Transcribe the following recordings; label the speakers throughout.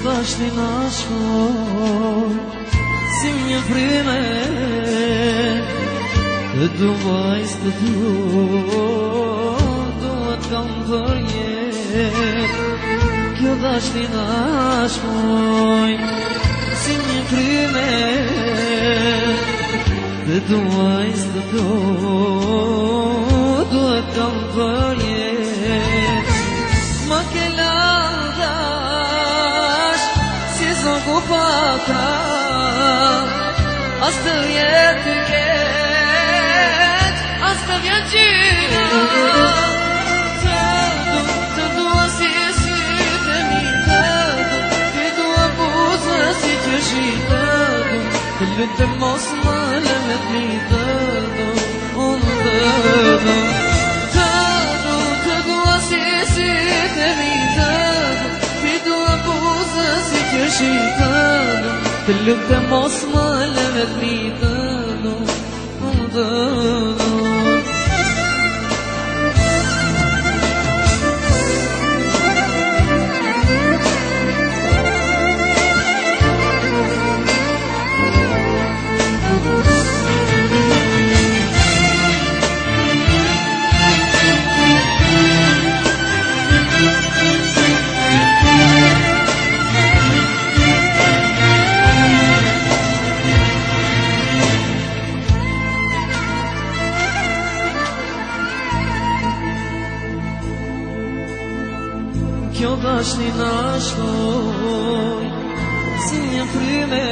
Speaker 1: dashni na shkoj si një frime të duajs të duhet kam për jet. Kjo dashni na shkoj si një frime të duajs të duhet kam për jet. Ma ke landash si zogu patra as të vjet të ket, as të vjet gjyra. Të dua si sytë mi të dua buzë si që shite të lutem mos më lëmet mi të unë të dua si sytë mi të dua buzë si që shite të lutem mos më lëmet mi të Kjo dashni na shkoj si një frime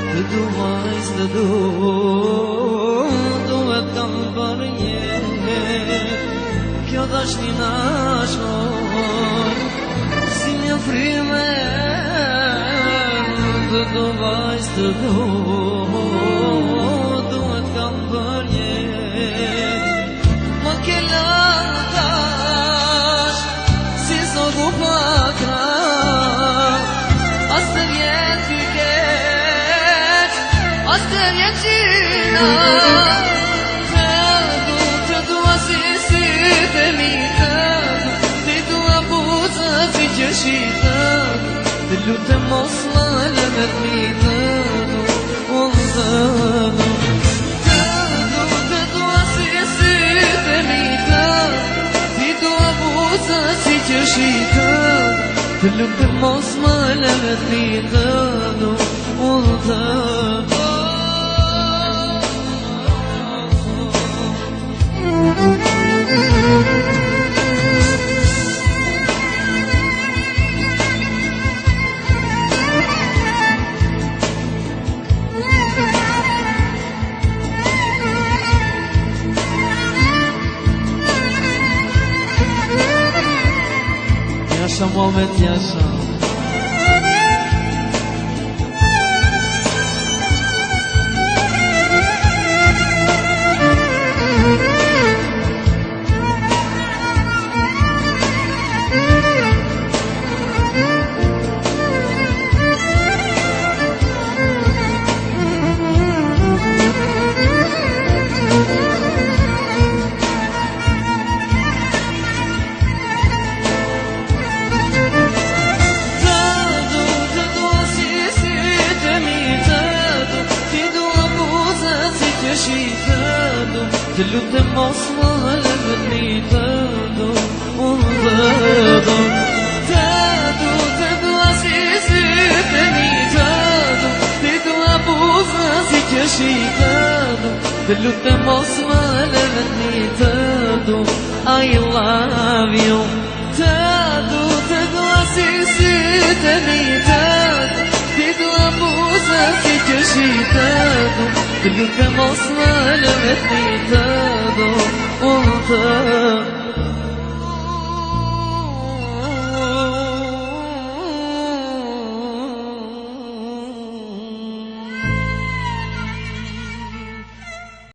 Speaker 1: të duajs të duhet kam për jet. Kjo dashni na shkoj si një frime të duajs të duhet kam për jet. Ma ke patra as të vjet të ket, as të vjet gjyra. Të dua si sytë mi të dua buzë si që shite të lutem mos më lëmet mi të dua si sytë mi të dua buzë si që shite të lutem mos më lëmet mi të Yaşa Muhammed yaşa. Të lutem mos më lëmet mi të dua si sytë mi të dua buzë si që shite të lutem mos më lëmet mi të I love you. Të dua si sytë mi të dua buzë si që shite të lutem mos më lëmet mi të